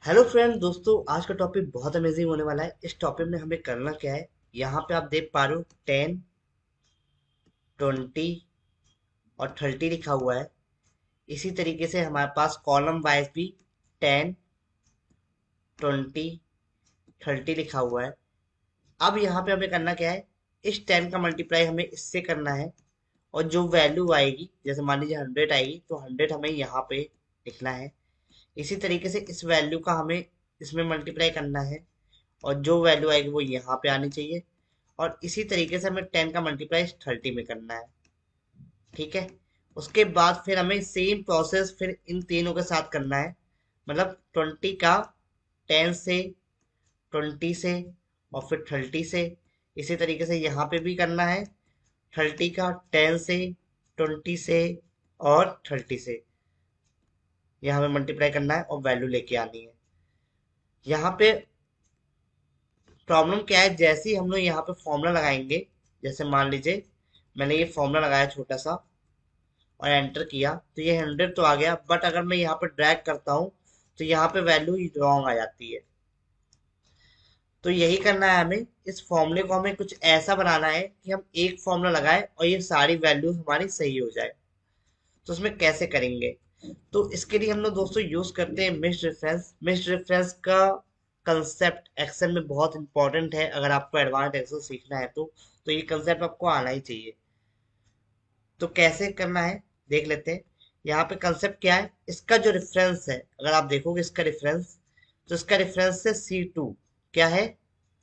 Hello friend दोस्तों, आज का टॉपिक बहुत अमेजिंग होने वाला है। इस टॉपिक में हमें करना क्या है, यहाँ पे आप देख पा रहे हो 10, 20 और 30 लिखा हुआ है। इसी तरीके से हमारे पास कॉलम वाइज भी 10, 20, 30 लिखा हुआ है। अब यहाँ पे हमें करना क्या है, इस 10 का मल्टीप्लाई हमें इससे करना है और जो वैल्यू आएगी, जैसे मान लीजिए 100 आएगी तो 100 हमें यहाँ पे लिखना है। इसी तरीके से इस वैल्यू का हमें इसमें मल्टीप्लाई करना है और जो वैल्यू आएगी वो यहाँ पे आनी चाहिए। और इसी तरीके से हमें 10 का मल्टीप्लाई 30 में करना है। ठीक है। उसके बाद फिर हमें सेम प्रोसेस फिर इन तीनों के साथ करना है। मतलब 20 का 10 से, 20 से और फिर 30 से। इसी तरीके से यहाँ पे भी करना है, 30 का 10 से, 20 से और 30 से। यहाँ हमें मल्टीप्लाई करना है और वैल्यू लेके आनी है। यहाँ पे प्रॉब्लम क्या है, जैसे ही हम लोग यहाँ पे फॉर्मूला लगाएंगे, जैसे मान लीजिए मैंने ये फॉर्मूला लगाया छोटा सा और एंटर किया तो ये 100 तो आ गया, बट अगर मैं यहाँ पे ड्रैग करता हूँ तो यहाँ पे वैल्यू रॉन्ग आ जाती है। तो यही करना है हमें, इस फॉर्मूले को हमें कुछ ऐसा बनाना है कि हम एक फॉर्मूला लगाएं और ये सारी वैल्यू हमारी सही हो जाए। तो उसमें कैसे करेंगे, तो इसके लिए हम लोग दोस्तों यूज करते हैं मिक्स्ड रेफरेंस। मिक्स्ड रेफरेंस का कंसेप्ट एक्सेल में बहुत इंपॉर्टेंट है। अगर आपको एडवांस एक्सेल सीखना है तो ये कंसेप्ट आपको आना ही चाहिए। तो कैसे करना है देख लेते हैं। यहाँ पे कंसेप्ट क्या है, इसका जो रेफरेंस है, अगर आप देखोगे इसका रेफरेंस, तो इसका रेफरेंस है C2। क्या है,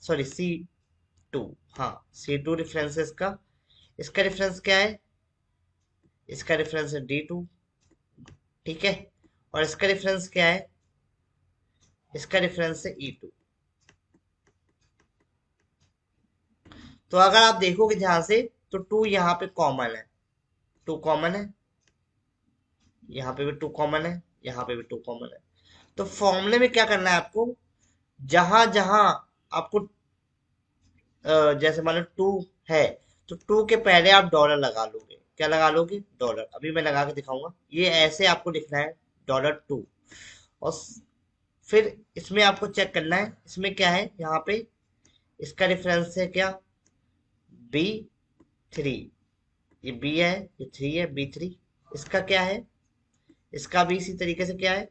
सॉरी C2। हाँ, C2 रेफरेंस है इसका। इसका रेफरेंस क्या है, इसका रेफरेंस है D2। ठीक है। और इसका रेफरेंस क्या है, इसका रेफरेंस है E2। तो अगर आप देखोगे ध्यान से तो टू यहाँ पे कॉमन है, टू कॉमन है, यहाँ पे भी टू कॉमन है, यहाँ पे भी टू कॉमन है। तो फॉर्मूले में क्या करना है आपको, जहां जहां आपको जैसे मान लो टू है तो टू के पहले आप डॉलर लगा लोगे। क्या लगा लोगे, डॉलर। अभी मैं लगा के दिखाऊंगा। ये ऐसे आपको लिखना है, $2। और फिर इसमें आपको चेक करना है, इसमें क्या है, यहाँ पे इसका रेफरेंस है क्या, B3। ये बी है, ये थ्री है, B3। इसका क्या है, इसका भी इसी तरीके से क्या है,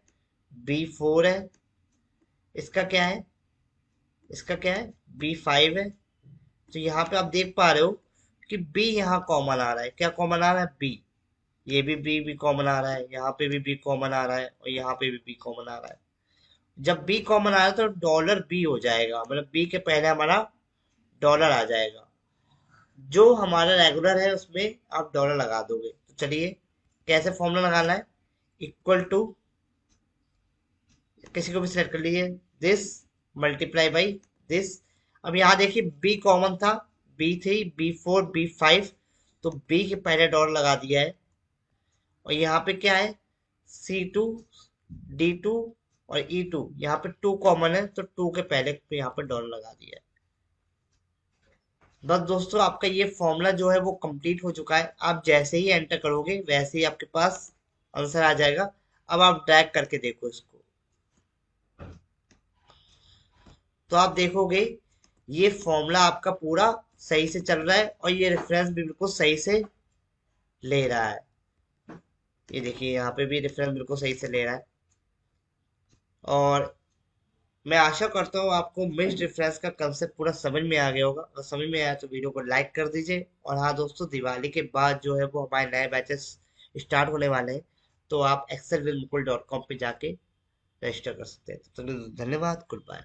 B4 है। इसका क्या है, इसका क्या है, B5 है। तो यहाँ पे आप देख पा रहे हो कि बी यहाँ कॉमन आ रहा है। क्या कॉमन आ रहा है, बी। ये भी बी कॉमन आ रहा है, यहाँ पे भी बी कॉमन आ रहा है और यहाँ पे भी बी कॉमन आ रहा है। जब बी कॉमन आ रहा है तो डॉलर बी हो जाएगा, मतलब बी के पहले हमारा डॉलर आ जाएगा। जो हमारा रेगुलर है उसमें आप डॉलर लगा दोगे। तो चलिए कैसे फॉर्मूला लगाना है, इक्वल टू, किसी को भी सिलेक्ट कर लीजिए, दिस मल्टीप्लाई बाई दिस। अब यहाँ देखिए बी कॉमन था, B3, B4, B5। तो बी के पहले डॉलर लगा दिया है। और यहाँ पे क्या है, C2, D2 और E2। यहाँ पे टू कॉमन है तो टू के पहले पे यहाँ पे डॉलर लगा दिया है। बस दोस्तों, आपका ये फॉर्मूला जो है वो कंप्लीट हो चुका है। आप जैसे ही एंटर करोगे वैसे ही आपके पास आंसर आ जाएगा। अब आप ड्रैग करके देखो इसको, तो आप देखोगे ये फॉर्मूला आपका पूरा सही से चल रहा है और ये रेफरेंस भी बिल्कुल सही से ले रहा है। ये देखिए यहाँ पे भी रेफरेंस बिल्कुल सही से ले रहा है। और मैं आशा करता हूँ आपको मिक्स्ड रेफरेंस का कंसेप्ट पूरा समझ में आ गया होगा। और समझ में आया तो वीडियो को लाइक कर दीजिए। और हाँ दोस्तों, दिवाली के बाद जो है वो हमारे नए बैचेस स्टार्ट होने वाले हैं। तो आप excelwithmukul.com पे जाके रजिस्टर कर सकते हैं। तो धन्यवाद, गुड बाय।